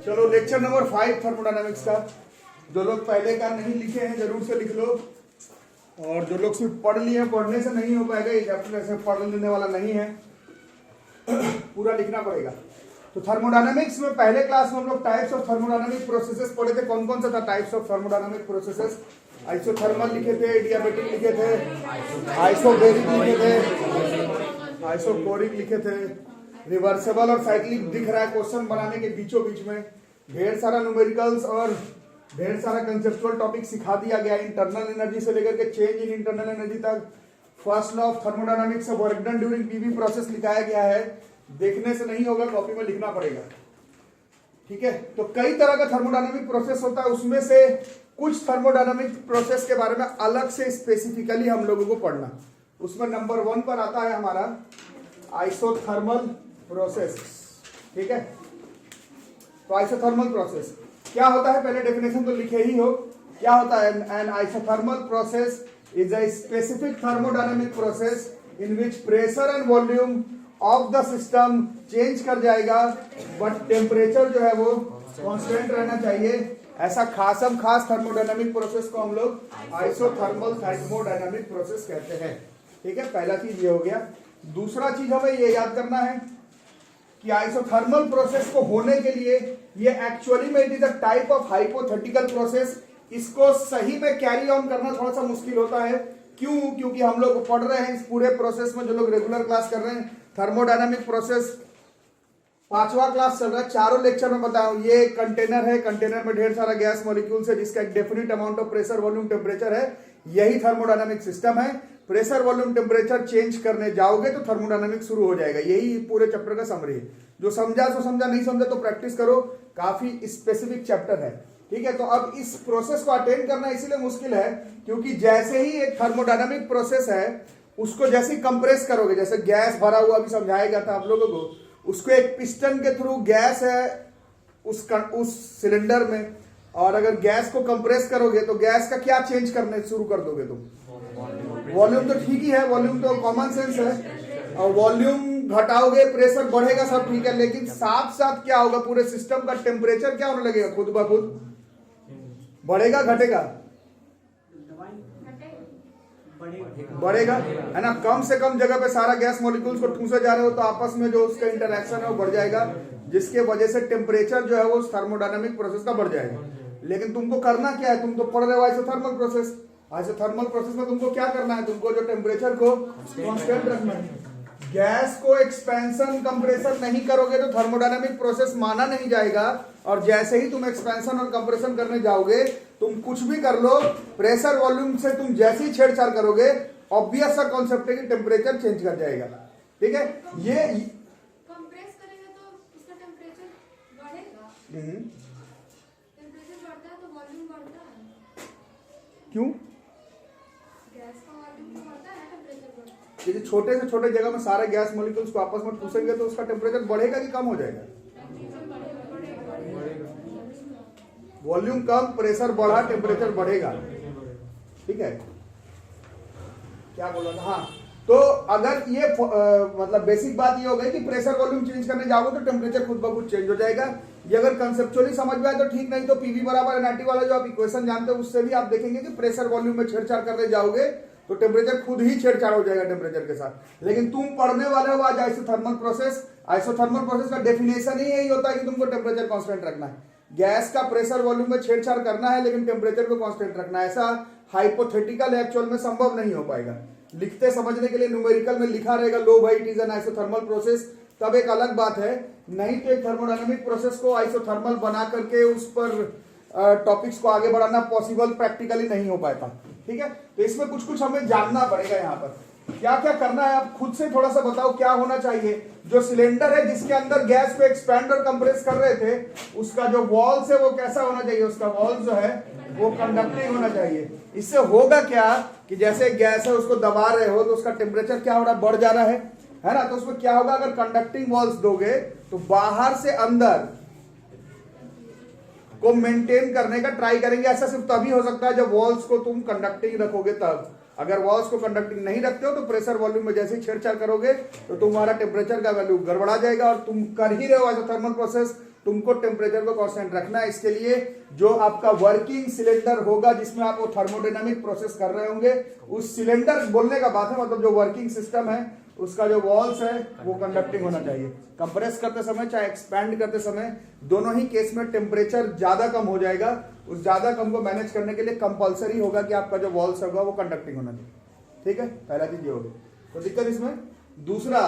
चलो lecture number 5 thermodynamics का। जो लोग पहले का नहीं लिखे हैं जरूर से लिख लो, और जो लोग सिर्फ पढ़ लिए हैं, पढ़ने से नहीं हो पाएगा, ये चैप्टर ऐसे पढ़ लेने वाला नहीं है, पूरा लिखना पड़ेगा। तो थर्मोडायनामिक्स में पहले क्लास में हम लोग टाइप्स ऑफ थर्मोडायनामिक प्रोसेसेस पढ़े थे। कौन कौन सा था types of thermodynamic processes? Isothermal लिखे थे, एडियाबेटिक लिखे थे, आइसोबेरिक लिखे थे, आइसोकोरिक लिखे थे, रिवर्सेबल और साइक्लिक दिख रहा है क्वेश्चन बनाने के बीचों बीच में। ढेर सारा न्यूमेरिकल्स और ढेर सारा कंसेप्चुअल टॉपिक सिखा दिया गया, इंटरनल एनर्जी से लेकर के चेंज इन इंटरनल एनर्जी तक। First law of thermodynamics of work done during PV process लिखाया गया है। देखने से नहीं होगा, कॉपी में लिखना पड़ेगा, ठीक है। तो कई तरह का थर्मोडायनामिक प्रोसेस होता है, उसमें से कुछ थर्मोडायनामिक प्रोसेस के बारे में अलग से स्पेसिफिकली हम लोगों को पढ़ना। उसमें नंबर 1 पर आता है हमारा आइसोथर्मल प्रोसेस, ठीक है। तो आइसोथर्मल प्रोसेस क्या होता है, पहले डेफिनेशन तो लिखे ही हो। क्या होता है? N isothermal process is a specific thermodynamic process in which pressure and volume of the system change कर जाएगा, बट टेम्परेचर जो है वो कांस्टेंट रहना चाहिए। ऐसा खास थर्मोडायनामिक प्रोसेस को हम लोग आइसोथर्मल थर्मोडायनामिक प्रोसेस कहते हैं, ठीक है। पहला चीज ये हो गया। दूसरा चीज हमें ये याद करना है कि आइसोथर्मल प्रोसेस को होने के लिए ये एक्चुअली में it is a type of hypothetical process. इसको सही में कैरी ऑन करना थोड़ा सा मुश्किल होता है। क्यों? क्योंकि हम लोग पढ़ रहे हैं इस पूरे प्रोसेस में, जो लोग रेगुलर क्लास कर रहे हैं, थर्मोडायनामिक प्रोसेस 5वां क्लास चल रहा है। चारों लेक्चर में बताऊं, ये कंटेनर है, कंटेनर में ढेर सारा गैस मॉलिक्यूल्स है जिसका एक definite amount of pressure volume temperature है। यही थर्मोडायनामिक सिस्टम है। प्रेशर वॉल्यूम टेम्परेचर चेंज करने जाओगे तो थर्मोडायनामिक शुरू हो जाएगा। यही पूरे चैप्टर का समरी है। जो समझा सो समझा, नहीं समझा तो प्रैक्टिस करो, काफी स्पेसिफिक चैप्टर है, ठीक है। तो अब इस प्रोसेस को अटेंड करना इसीलिए मुश्किल है क्योंकि जैसे ही एक थर्मोडायनामिक प्रोसेस है उसको जैसे ही कंप्रेस करोगे, जैसे गैस भरा हुआ अभी समझाया गया था आप लोगों को, उसको एक पिस्टन के थ्रू गैस है उस सिलेंडर में, और अगर गैस को कंप्रेस करोगे तो गैस का क्या चेंज करने शुरू कर दोगे तुम? वॉल्यूम तो ठीक ही है, वॉल्यूम तो कॉमन सेंस है, और वॉल्यूम घटाओगे प्रेशर बढ़ेगा, सब ठीक है। लेकिन साथ साथ क्या होगा, पूरे सिस्टम का टेम्परेचर क्या होने लगेगा? खुद ब खुद बढ़ेगा, घटेगा? बढ़ेगा, है ना। कम से कम जगह पे सारा गैस मॉलिक्यूल्स को ठूसे जा रहे हो तो आपस में जो उसका इंटरेक्शन है वो बढ़ जाएगा, जिसके वजह से टेम्परेचर जो है वो थर्मोडायनामिक प्रोसेस का बढ़ जाएगा। लेकिन तुमको करना क्या है? तुम तो पढ़ रहे हो आइसोथर्मल प्रोसेस। आइसोथर्मल प्रोसेस में तुमको क्या करना है? तुमको जो टेम्परेचर को कांस्टेंट रखना है। गैस को एक्सपेंशन कंप्रेशन नहीं करोगे तो थर्मोडायनामिक प्रोसेस माना नहीं जाएगा, और जैसे ही तुम एक्सपेंशन और कंप्रेशन करने जाओगे, तुम कुछ भी कर लो, प्रेशर वॉल्यूम से तुम जैसे ही छेड़छाड़ करोगे, ऑब्वियस सा कॉन्सेप्ट है कि टेम्परेचर चेंज कर जाएगा, ठीक है। ये कंप्रेस करेंगे तो उसका टेम्परेचर बढ़ेगा। टेम्परेचर बढ़ता है तो वॉल्यूम बढ़ता है। क्यों? गैस का वॉल्यूम तो बढ़ता है, टेम्परेचर बढ़ता है। यदि छोटे से छोटे जगह में सारे गैस मॉलिक्यूल्स को आपस में ठूसेंगे तो उसका टेम्परेचर बढ़ेगा कि कम हो जाएगा? वॉल्यूम कम, प्रेशर बढ़ा, टेम्परेचर बढ़ेगा, ठीक है। क्या बोला था? हाँ, तो अगर ये मतलब बेसिक बात ये हो गई कि प्रेशर वॉल्यूम चेंज करने जाओगे तो टेम्परेचर खुद ब खुद चेंज हो जाएगा। ये अगर कंसेप्चुअली समझ में आए तो ठीक, नहीं तो पीवी बराबर एनआरटी वाला जो आप इक्वेशन जानते हो उससे भी आप देखेंगे कि प्रेशर वॉल्यूम में छेड़छाड़ करने जाओगे तो टेम्परेचर खुद ही छेड़छाड़ हो जाएगा टेम्परेचर के साथ। लेकिन तुम पढ़ने वाले हो आज आइसोथर्मल प्रोसेस। आइसोथर्मल प्रोसेस का डेफिनेशन ही यही होता है कि तुमको टेम्परेचर कांस्टेंट रखना है। गैस का प्रेशर वॉल्यूम में छेड़छाड़ करना है लेकिन टेम्परेचर को कांस्टेंट रखना है। ऐसा हाइपोथेटिकल एक्चुअल में संभव नहीं हो पाएगा। लिखते समझने के लिए न्यूमेरिकल में लिखा रहेगा लो भाई it is an isothermal process, तब एक अलग बात है। नहीं तो एक थर्मोडायनामिक प्रोसेस को आइसोथर्मल बना करके उस पर टॉपिक्स को आगे बढ़ाना पॉसिबल प्रैक्टिकली नहीं हो पाता, ठीक है। तो इसमें कुछ कुछ हमें जानना पड़ेगा। यहाँ पर क्या क्या करना है आप खुद से थोड़ा सा बताओ, क्या होना चाहिए? जो सिलेंडर है जिसके अंदर गैस को एक्सपैंड और कंप्रेस कर रहे थे, उसका जो वॉल्स है वो कैसा होना चाहिए? उसका वॉल जो है वो कंडक्टिंग होना चाहिए। इससे होगा क्या कि जैसे गैस है उसको दबा रहे हो तो उसका टेम्परेचर क्या हो रहा है? बढ़ जा रहा है ना। तो उसमें क्या होगा, अगर कंडक्टिंग वॉल्स दोगे तो बाहर से अंदर को मेंटेन करने का ट्राई करेंगे। ऐसा सिर्फ तभी हो सकता है जब वॉल्स को तुम कंडक्टिंग रखोगे तब। अगर वॉल्स को कंडक्टिंग नहीं रखते हो तो प्रेशर वॉल्यूम में जैसे ही छेड़छाड़ करोगे तो तुम्हारा टेम्परेचर का वैल्यू गड़बड़ा जाएगा, और तुम कर ही रहे हो आइसोथर्मल प्रोसेस। तुमको टेम्परेचर को कांस्टेंट रखना है। इसके लिए जो आपका वर्किंग सिलेंडर होगा जिसमें आप वो थर्मोडायनामिक प्रोसेस कर रहे होंगे, उस सिलेंडर बोलने का बात है, मतलब जो वर्किंग सिस्टम है उसका जो वॉल्स है वो कंडक्टिंग होना चाहिए। कंप्रेस करते समय चाहे एक्सपैंड करते समय दोनों ही केस में टेम्परेचर ज्यादा कम हो जाएगा। उस ज्यादा कम को मैनेज करने के लिए कंपलसरी होगा कि आपका जो वॉल्स होगा वो कंडक्टिंग होना चाहिए। ठीक है, पहला चीज ये होगी। तो दिक्कत इसमें दूसरा,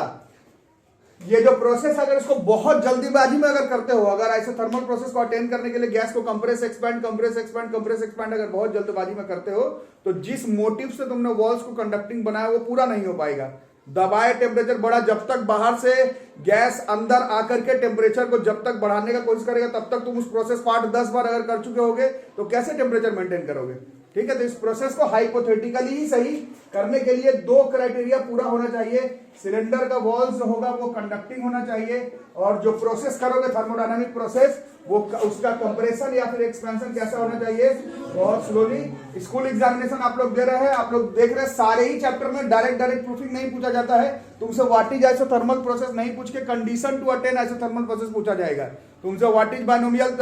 ये जो प्रोसेस अगर इसको बहुत जल्दीबाजी में अगर करते हो, अगर आइसोथर्मल प्रोसेस को अटेन करने के लिए गैस को कंप्रेस एक्सपैंड अगर बहुत जल्दबाजी में करते हो तो जिस मोटिव से तुमने वॉल्स को कंडक्टिंग बनाया वो पूरा नहीं हो पाएगा। दबाए टेम्परेचर बढ़ा, जब तक बाहर से गैस अंदर आकर के टेम्परेचर को जब तक बढ़ाने का कोशिश करेगा तब तक तुम उस प्रोसेस को 8-10 बार अगर कर चुके होगे तो कैसे टेम्परेचर मेंटेन करोगे। ठीक है, तो इस प्रोसेस को हाइपोथेटिकली ही सही करने के लिए 2 क्राइटेरिया पूरा होना चाहिए। सिलेंडर का वॉल्स जो होगा वो कंडक्टिंग होना चाहिए, और जो प्रोसेस करोगे थर्मोडायनामिक प्रोसेस वो उसका कंप्रेशन या फिर एक्सपेंशन कैसा होना चाहिए, बहुत स्लोली। स्कूल एग्जामिनेशन आप लोग दे रहे हैं, आप लोग देख रहे हैं सारे ही चैप्टर में डायरेक्ट प्रूफिंग नहीं पूछा जाता है। तुमसे व्हाट इज आइसोथर्मल प्रोसेस नहीं पूछ के condition to attain isothermal process पूछा जाएगा। तुमसे what is binomial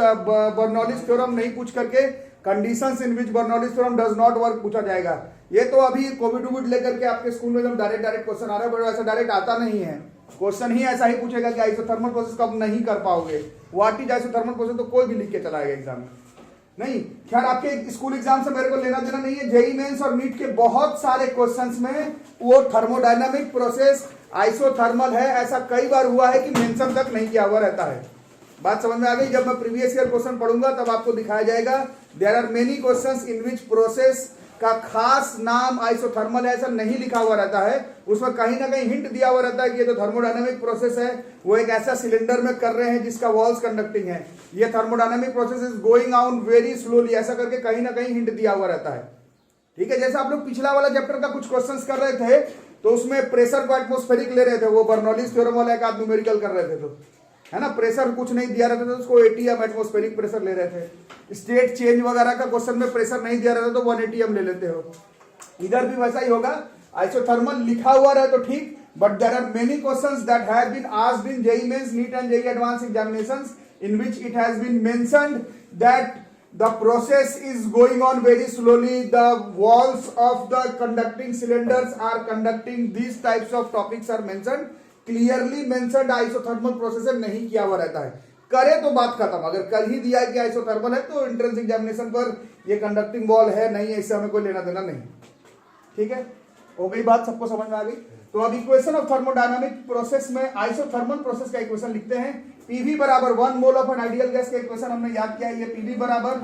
Bernoulli's theorem नहीं पूछ करके conditions in which Bernoulli's theorem does not work पूछा जाएगा। ये तो अभी कोविड लेकर के आपके स्कूल में डायरेक्ट क्वेश्चन आ रहा है, बट ऐसा डायरेक्ट आता नहीं है। क्वेश्चन ही ऐसा ही पूछेगा कि आइसोथर्मल प्रोसेस कब नहीं कर पाओगे, व्हाट इज आइसोथर्मल प्रोसेस तो कोई भी लिख के चला आएगा एग्जाम में। नहीं, खैर आपके स्कूल एग्जाम से मेरे को लेना देना नहीं है। जेईई मेंस और नीट के बहुत सारे क्वेश्चंस में वो थर्मोडायनामिक प्रोसेस आइसोथर्मल है ऐसा कई बार हुआ है कि मेंशन तक नहीं किया हुआ रहता है। बात समझ में आ गई। जब मैं प्रीवियस ईयर क्वेश्चन पढ़ूंगा तब आपको दिखाया जाएगा there are many questions in which process का खास नाम आइसोथर्मल है ऐसा नहीं लिखा हुआ रहता है। उसमें कहीं ना कहीं हिंट दिया हुआ रहता है कि ये जो थर्मोडायनामिक प्रोसेस है वो एक ऐसा सिलेंडर में कर रहे हैं जिसका वॉल्स कंडक्टिंग है। ये thermodynamic process is going on very slowly, ऐसा करके कहीं ना कहीं हिंट दिया हुआ रहता है। ठीक है, जैसे आप लोग पिछला वाला चैप्टर का कुछ क्वेश्चंस कर रहे थे तो उसमें प्रेशर को एटमोस्फेरिक ले रहे थे, वो बर्नौलीज थ्योरम वाला एक आध न्यूमेरिकल कर रहे थे, तो है ना, प्रेशर कुछ नहीं दिया रहता था तो उसको एटीएम एटमोस्फेरिक प्रेशर ले रहे थे। स्टेट चेंज वगैरह का क्वेश्चन में प्रेशर नहीं दिया रहता तो 1 एटीएम ले लेते हो। इधर भी वैसा ही होगा, आइसोथर्मल लिखा हुआ रहे तो ठीक, but there are many questions that have been asked in JEE mains, NEET and JEE advance examinations in which it has been mentioned that the process is going on very slowly, the walls of the conducting cylinders are conducting, these types of topics are mentioned, clearly mentioned isothermal process नहीं किया हुआ रहता है। करे तो बात खत्म, अगर कर ही दिया है कि आइसोथर्मल है तो एंट्रेंस एग्जामिनेशन पर ये कंडक्टिंग वॉल है नहीं है इससे हमें कोई लेना देना नहीं। ठीक है, हो गई बात, सबको समझ में आ गई। तो अब इक्वेशन ऑफ थर्मोडायनामिक प्रोसेस में आइसोथर्मल प्रोसेस का इक्वेशन लिखते हैं। पीवी बराबर 1 mole of an ideal gas का इक्वेशन हमने याद किया है। ये पीवी बराबर,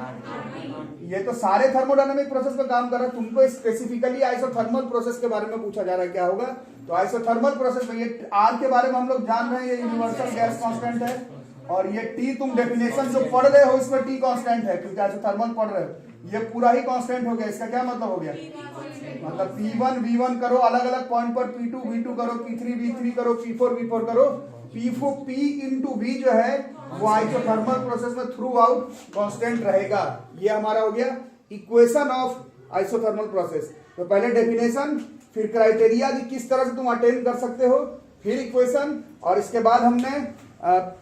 ये तो सारे थर्मोडायनामिक प्रोसेस में काम कर रहा है, तुमको स्पेसिफिकली आइसोथर्मल प्रोसेस के बारे में पूछा जा रहा है, क्या होगा। तो आइसोथर्मल प्रोसेस में ये आर के बारे में हम लोग जान रहे हैं, ये यूनिवर्सल गैस कांस्टेंट है, और ये टी तुम डेफिनेशन जो पढ़ रहे हो इसमें टी कांस्टेंट है क्योंकि आइसोथर्मल पढ़ रहे हो, ये पूरा ही कांस्टेंट हो गया। इसका क्या मतलब हो गया, मतलब P1 V1 करो अलग अलग पॉइंट पर, P2 V2 करो, P3 V3 करो, P4 V4 करो, P इंटू V जो है वो आइसोथर्मल प्रोसेस में थ्रू आउट कांस्टेंट रहेगा। ये हमारा हो गया इक्वेशन ऑफ आइसोथर्मल प्रोसेस। तो पहले डेफिनेशन, फिर क्राइटेरिया कि किस तरह से तुम अटेन कर सकते हो, फिर इक्वेशन, और इसके बाद हमने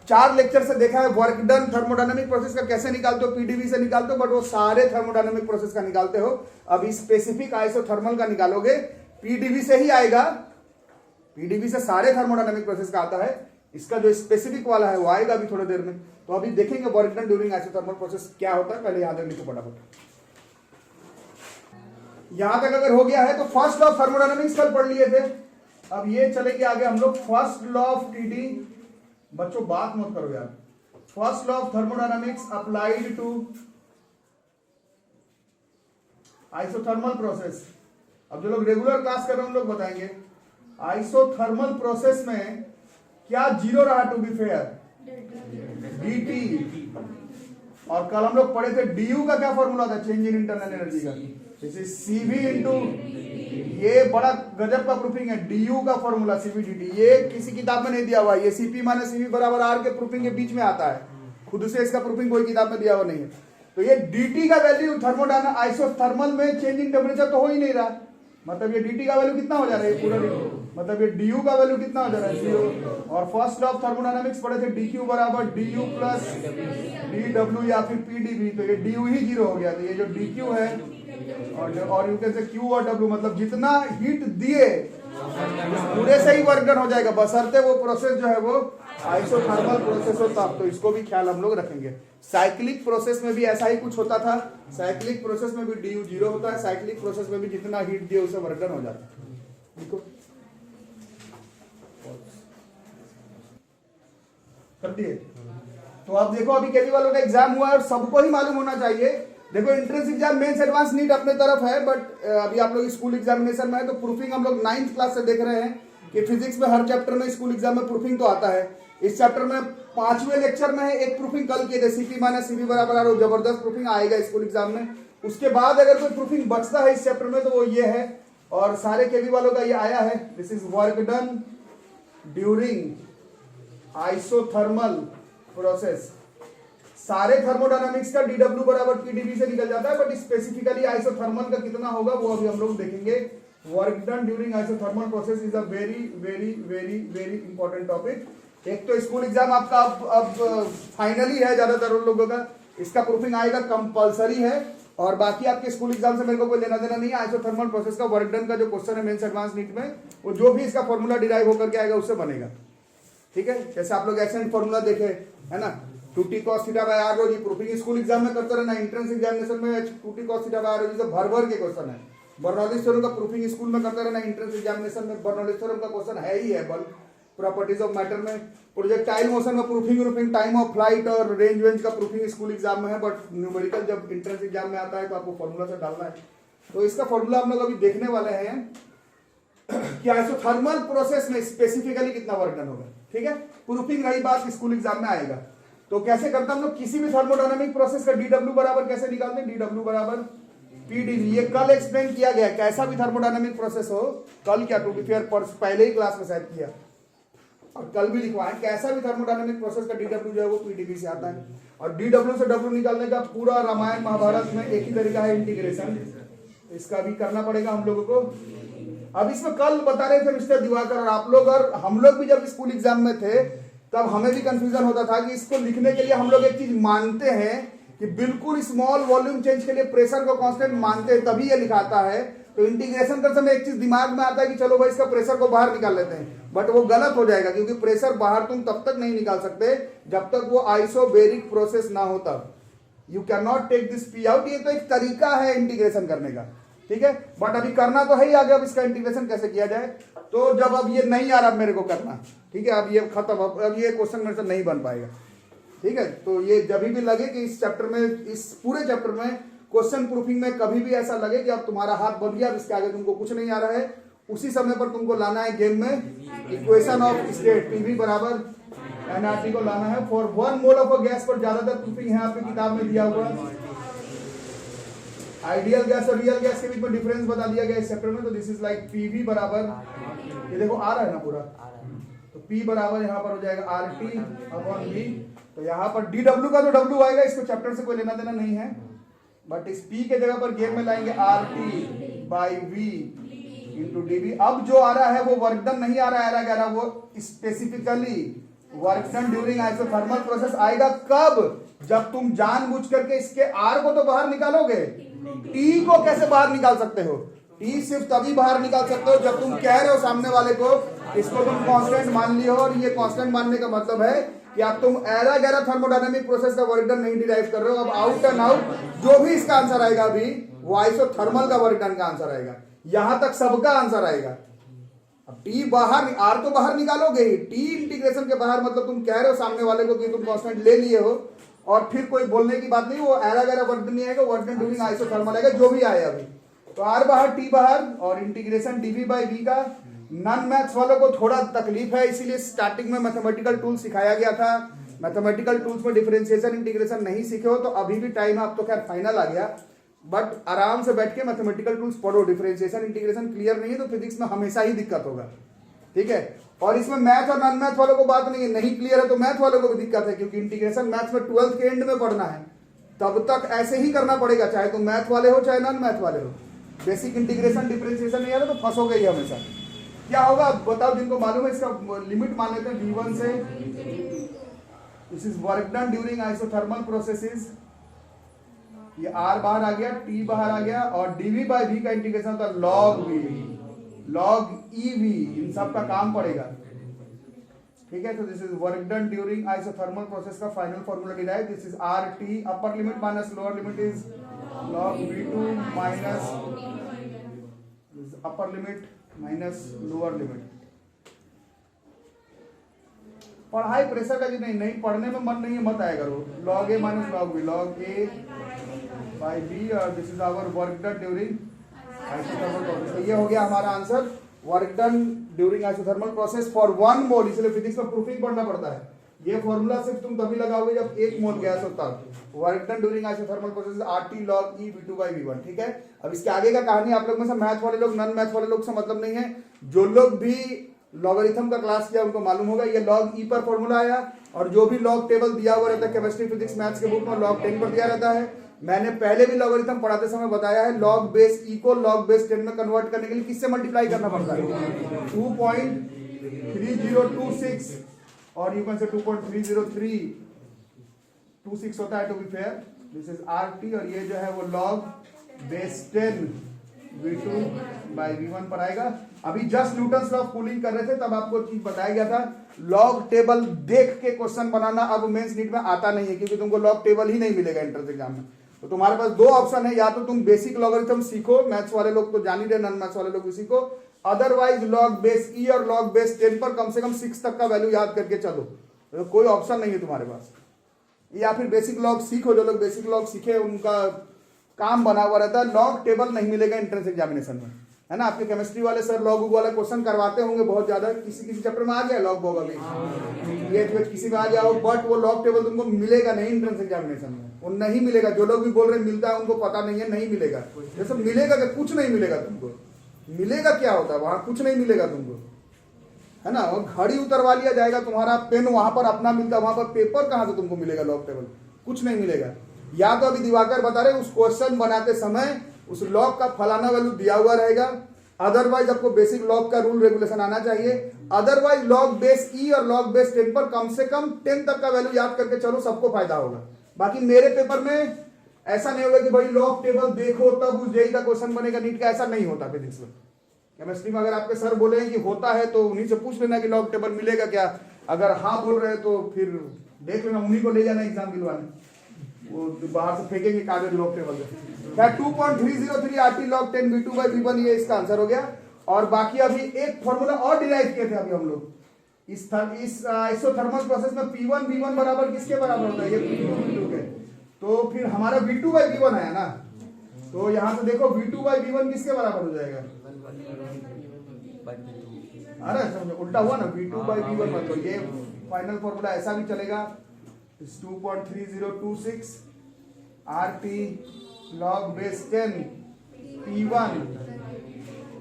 4 लेक्चर से देखा है वर्क डन थर्मोडायनामिक प्रोसेस का कैसे निकालते हो, पीडीवी से निकालते हो, बट वो सारे थर्मोडायनामिक प्रोसेस का निकालते हो। अभी स्पेसिफिक आइसोथर्मल का निकालोगे पीडीवी से ही आएगा, पीडीवी से सारे थर्मोडायनामिक प्रोसेस का आता है। इसका जो स्पेसिफिक वाला है वो आएगा अभी थोड़ी देर में। तो अभी देखेंगे work done during isothermal process क्या होता है, पहले याद रख लिखो फटाफट। यहां तक अगर हो गया है तो फर्स्ट लॉ ऑफ थर्मोडायनामिक्स कल पढ़ लिए थे, अब ये चलेंगे आगे हम लोग फर्स्ट लॉ ऑफ टीडी। बच्चों बात मत करो यार, first law of thermodynamics applied to isothermal process. अब जो लोग रेगुलर क्लास कर रहे हैं उन लोग बताएंगे आइसोथर्मल प्रोसेस में क्या जीरो रहा टू बी फेयर, dt, और कल हम लोग पढ़े थे du का क्या फॉर्मूला था, चेंज इन इंटरनल एनर्जी का, जैसे cv इंटू, ये बड़ा गजब का प्रूफिंग है, du का फॉर्मूला cv dt, ये किसी किताब में नहीं दिया हुआ, ये cp माइनस cv बराबर r के प्रूफिंग के बीच में आता है, खुद से इसका प्रूफिंग कोई किताब में दिया हुआ नहीं है। तो ये dt का वैल्यू आइसोथर्मल में चेंज इन टेम्परेचर तो हो ही नहीं रहा, मतलब ये dt का वैल्यू कितना हो जा रहा है पूरा मतलब ये डी यू का वैल्यू कितना हो जा रहा है 0। और फर्स्ट ऑफ थर्मोडायनामिक्स पढ़े थे डी क्यू बराबर D you plus D W या फिर पी डी वी, तो ये डी यू ही 0 हो गया। तो ये जो डी क्यू है और यू कैन से क्यू और डब्ल्यू, मतलब जितना हीट दिए पूरे से ही वर्क डन हो जाएगा, बशर्ते वो प्रोसेस जो है वो आइसोथर्मल प्रोसेस हो तब। तो इसको भी ख्याल हम लोग रखेंगे। साइक्लिक प्रोसेस में भी ऐसा ही कुछ होता था। साइक्लिक प्रोसेस में भी डी यू 0 होता है। साइक्लिक प्रोसेस में भी जितना हीट दिए उसे वर्क डन हो जाता है। देखो कर दिए। तो अब देखो अभी केवी वालों का एग्जाम हुआ है और सबको ही मालूम होना चाहिए। देखो entrance exam mains advance NEET अपने तरफ है, बट अभी आप लोग स्कूल एग्जामिनेशन में है तो प्रूफिंग हम लोग 9th क्लास से देख रहे हैं कि फिजिक्स में हर चैप्टर में स्कूल एग्जाम में प्रूफिंग तो आता है। इस चैप्टर में 5वें लेक्चर में है एक प्रूफिंग कल किए थे, सीपी माइनस सीपी बराबर आर, जबरदस्त प्रूफिंग आएगा स्कूल एग्जाम में। उसके बाद अगर कोई प्रूफिंग बचता है इस चैप्टर में तो वो ये है, और सारे केवी वालों का ये आया है। This is work done during isothermal process. सारे थर्मोडायनामिक्स का डीडब्ल्यू बराबर पीडीवी से निकल जाता है, बट स्पेसिफिकली आइसोथर्मल का कितना होगा वो अभी हम लोग देखेंगे। Work done during isothermal process is a very very very very important topic. एक तो स्कूल एग्जाम आपका अब फाइनली है ज्यादातर उन लोगों का, इसका प्रूफिंग आएगा, कंपलसरी है। और बाकी आपके स्कूल एग्जाम से मेरे को कोई लेना देना नहीं है। आइसोथर्मल प्रोसेस का वर्क डन का जो क्वेश्चन है मेंस एडवांस नीट में, वो जो भी इसका फॉर्मूला डिराइव होकर के आएगा उससे बनेगा। ठीक है, जैसे आप लोग एसेंट फॉर्मूला देखे है ना, 2t cos theta by r rho g, proofing school exam में करते रहना। एंट्रेंस एग्जामिनेशन में 2t cos theta by r rho g से भर के क्वेश्चन है। बर्नौलीज थ्योरम का प्रूफिंग स्कूल में करते रहना। एंट्रेंस एग्जामिनेशन में बर्नौलीज थ्योरम का क्वेश्चन है ही है। बल्क प्रॉपर्टीज ऑफ मैटर में, प्रोजेक्टाइल मोशन में प्रूफिंग टाइम ऑफ फ्लाइट और रेंज वेंज का प्रूफिंग स्कूल एग्जाम में है, बट न्यूमेरिकल जब एंट्रेंस एग्जाम में आता है तो आपको फॉर्मूला से डालना है। तो इसका फॉर्मूला हम लोग अभी देखने वाले हैं कि आइसोथर्मल प्रोसेस में स्पेसिफिकली कितना वर्क डन होगा। ठीक है, प्रूफिंग रही बात स्कूल एग्जाम में आएगा। तो कैसे करते हैं हम लोग, किसी भी थर्मोडायनामिक प्रोसेस का डीडब्ल्यू बराबर कैसे निकालते हैं, डीडब्ल्यू बराबर पीडीवी। ये कल एक्सप्लेन किया गया, कैसा भी थर्मोडायनामिक प्रोसेस हो, कल क्या टू बी फेयर पहले ही क्लास में शायद किया और कल भी लिखवाए, कैसा भी थर्मोडायनामिक प्रोसेस का डीडब्ल्यू जो है वो पीडीवी से आता है। और डीडब्ल्यू से डब्ल्यू निकालने का पूरा रामायण महाभारत में एक ही तरीका है, इंटीग्रेशन। इसका भी करना पड़ेगा हम लोगों को। अब इसमें कल बता रहे थे मिस्टर दिवाकर और आप लोग, और हम लोग भी जब स्कूल एग्जाम में थे तब हमें भी कंफ्यूजन होता था कि इसको लिखने के लिए हम लोग एक चीज मानते हैं कि बिल्कुल स्मॉल वॉल्यूम चेंज के लिए प्रेशर को कांस्टेंट मानते हैं तभी ये लिखाता है। तो इंटीग्रेशन करते समय एक चीज दिमाग में आता है कि चलो भाई इसका प्रेशर को बाहर निकाल लेते हैं, बट वो गलत हो जाएगा, क्योंकि प्रेशर बाहर तुम तब तक नहीं निकाल सकते जब तक वो आइसोबेरिक प्रोसेस ना हो तब। You can not take this P out. ये तो एक तरीका है इंटीग्रेशन करने का, ठीक है, बट अभी करना तो है ही आगे। अब इसका इंटीग्रेशन कैसे किया जाए, तो जब अब ये नहीं आ रहा मेरे को करना, ठीक है, अब ये खत्म, अब ये क्वेश्चन मेरे से नहीं बन पाएगा। ठीक है, तो ये जब भी लगे कि इस चैप्टर में, इस पूरे चैप्टर में क्वेश्चन प्रूफिंग में कभी भी ऐसा लगे कि अब तुम्हारा हाथ बन गया, अब इसके आगे तुमको कुछ नहीं आ रहा है, उसी समय पर तुमको लाना है गेम में इक्वेशन ऑफ स्टेट, पीवी बराबर एनआरटी को लाना है for 1 mole of a gas. पर ज्यादातर प्रूफिंग है आपकी किताब में दिया हुआ। आइडियल गैस और रियल गैस के बीच में डिफरेंस बता दिया गया इस चैप्टर में। तो दिस इज लाइक पीवी बराबर, ये देखो आ रहा है ना पूरा, तो पी बराबर यहाँ पर हो जाएगा आर टी अपॉन वी। तो यहाँ पर डी डब्ल्यू का तो डब्ल्यू आएगा, इसको चैप्टर से कोई लेना देना नहीं है, बट इस पी के जगह पर गेम में लाएंगे R T by V into D B. अब जो आ रहा है वो वर्क डन नहीं आ रहा है, वो specifically work done during isothermal process आएगा। कब, जब तुम जानबूझ करके इसके आर को तो बाहर निकालोगे, टी को कैसे बाहर निकाल सकते हो? टी सिर्फ तभी बाहर निकाल सकते हो जब तुम कह रहे हो सामने वाले को इसको तुम कांस्टेंट मान लियो। और ये कांस्टेंट मानने का मतलब है कि आप तुम एरा गैरा थर्मोडायनामिक प्रोसेस का वर्क डन नहीं डिराइव कर रहे हो। अब आउट एंड आउट जो भी इसका आंसर आएगा अभी वो आइसोथर्मल का वर्क डन का आंसर आएगा, यहां तक सबका आंसर आएगा। अब टी बाहर, आर तो बाहर निकालोगे ही, टी इंटीग्रेशन के बाहर, मतलब तुम कह रहे हो सामने वाले को कि तुम कांस्टेंट ले लिए हो और फिर कोई बोलने की बात नहीं, वो एरा गैरा वर्क डन नहीं आएगा, वर्क डन ड्यूरिंग आइसोथर्मल आएगा, जो भी आए अभी। तो आर बाहर टी बाहर और इंटीग्रेशन डीवी बाई वी का। नॉन मैथ्स वालों को थोड़ा तकलीफ है, इसीलिए स्टार्टिंग में मैथमेटिकल टूल सिखाया गया था। मैथमेटिकल टूल्स में डिफरेंशिएशन इंटीग्रेशन नहीं सीखे हो तो अभी भी टाइम, आप तो खैर फाइनल आ गया, बट आराम से बैठ के मैथमेटिकल टूल्स पढ़ो। डिफरेंशिएशन इंटीग्रेशन क्लियर नहीं है तो फिजिक्स में हमेशा ही दिक्कत होगा, ठीक है। और इसमें मैथ और नॉन मैथ वालों को बात नहीं है, नहीं क्लियर है तो मैथ वालों को भी दिक्कत है, क्योंकि इंटीग्रेशन मैथ्स में 12th के एंड में पढ़ना है, तब तक ऐसे ही करना पड़ेगा, चाहे तुम मैथ वाले हो चाहे नॉन मैथ वाले हो। बेसिक इंटीग्रेशन डिफरेंशिएशन नहीं आता तो फंसोगे ही हमेशा, क्या होगा बताओ, जिनको मालूम है इसका लिमिट मान लेते हैं V1 से। This is work done during isothermal processes. ये R बाहर आ गया, T बाहर आ गया, और dV बाय V का इंटीग्रेशन होता है log V, log EV, इन सब का काम पड़ेगा। ठीक है, तो this is work done during isothermal process का final formula derive. This is RT, upper limit minus lower limit is log V2 minus upper limit minus lower limit. पढ़ाई pressure का जी नहीं पढ़ने में मन नहीं है, मत आया करो। log A minus log B, log A by B, और this is our work done during isothermal process. तो ये हो गया हमारा answer, work done during isothermal process for 1 mole. इसलिए फिजिक्स में प्रूफिंग पढ़ना पड़ता है। ये फॉर्मूला सिर्फ तुम तभी लगाओगे जब 1 मोल गैस होता है। Work done during isothermal process RT log E V2 by V1। ठीक है, अब इसके आगे का कहानी आप लोग में से मैथ वाले लोग, नॉन मैथ वाले लोग से मतलब नहीं है। जो लोग भी लॉगरिथम का क्लास किया उनको मालूम होगा, ये log E पर फॉर्मूला आया, और जो भी log टेबल दिया हुआ रहता है केमिस्ट्री फिजिक्स मैथ्स के बुक में log 10 पर दिया रहता है। मैंने पहले भी लॉगरिथम पढ़ाते समय बताया है, log बेस E को log बेस 10 में कन्वर्ट करने के लिए किससे मल्टीप्लाई करना पड़ता है? 2.3026, और यू कैन से 2.30326 होता है to be fair. This is RT, और ये जो है वो log base 10 V2 by V1 पर आएगा। अभी just Newton's law of cooling कर रहे थे, तब आपको चीज बताया गया था, लॉग टेबल देख के क्वेश्चन बनाना अब मेंस नीट में आता नहीं है, क्योंकि तुमको लॉग टेबल ही नहीं मिलेगा एंट्रेंस एग्जाम में। तो तुम्हारे पास दो ऑप्शन है, या तो तुम बेसिक लॉगरिथम सीखो, मैथ्स वाले लोग तो जान ही रहे, नॉन मैथ्स वाले लोग भी सीखो, अदरवाइज log बेस E और log बेस 10 पर कम से कम 6 तक का वैल्यू याद करके चलो। तो कोई ऑप्शन नहीं है तुम्हारे पास। या फिर बेसिक लॉग सीखो, जो लोग बेसिक लॉग सीखे उनका काम बना हुआ रहता है, लॉग टेबल नहीं मिलेगा एंट्रेंस एग्जामिनेशन में, है ना। आपके केमिस्ट्री वाले सर लॉग वाला क्वेश्चन करवाते होंगे बहुत ज्यादा, किसी किसी चैप्टर में आ गया लॉग बॉग, अभी किसी में आ जाओ, बट वो लॉग टेबल तुमको मिलेगा नहीं एंट्रेंस एग्जामिनेशन में, वो नहीं मिलेगा। जो लोग भी बोल रहे मिलता है उनको पता नहीं है, नहीं मिलेगा। जैसे मिलेगा क्या? कुछ नहीं मिलेगा तुमको। मिलेगा क्या होता है वहां? कुछ नहीं मिलेगा तुमको, है ना। और घड़ी उतरवा लिया जाएगा, तुम्हारा पेन वहां पर अपना मिलता है, वहां पर पेपर कहां से तुमको मिलेगा? लॉग टेबल कुछ नहीं मिलेगा। या तो अभी दिवाकर बता रहे उस क्वेश्चन बनाते समय उस लॉग का फलाना वैल्यू दिया हुआ रहेगा, अदरवाइज आपको बेसिक लॉग का रूल रेगुलेशन आना चाहिए, अदरवाइज लॉग बेस E और लॉग बेस 10 पर कम से कम 10 तक का वैल्यू याद करके चलो, सबको फायदा होगा। बाकी मेरे पेपर में ऐसा नहीं होगा कि भाई लॉग टेबल देखो तब उस जेई का क्वेश्चन बनेगा, नीट का ऐसा नहीं होता फिजिक्स में। केमिस्ट्री में अगर आपके सर बोले कि होता है तो उन्हीं से पूछ लेना कि लॉग टेबल मिलेगा क्या, अगर हाँ बोल रहे तो फिर देख लेना, उन्हीं को ले जाना एग्जाम दिलवाने, वो बाहर से फेंकेंगे कागज लॉग टेबल से। 2.303 RT log 10 V2 by V1, ये इसका आंसर हो गया। और बाकी अभी एक फॉर्मूला और डिराइव किए थे अभी हम लोग इस आइसोथर्मल प्रोसेस में, P1 V1 बराबर किसके बराबर होता है? ये P2 V2 के। तो फिर हमारा V2 by V1 आया ना, तो यहां से देखो V2 by V1 किसके बराबर हो जाएगा? अरे समझो उल्टा हुआ ना, V2 by V1। तो ये फाइनल फॉर्मूला ऐसा भी चलेगा, 2.3026 RT log बेस 10 P1।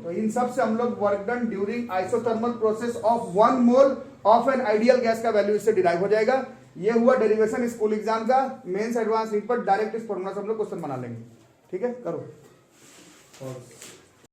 तो इन सब से हम लोग work done during isothermal process of 1 mole of an ideal gas का वैल्यू इससे डिराइव हो जाएगा। ये हुआ डेरिवेशन स्कूल एग्जाम का। मेंस एडवांस नीट पर डायरेक्ट इस फॉर्मूला से हम लोग क्वेश्चन बना लेंगे। ठीक है, करो।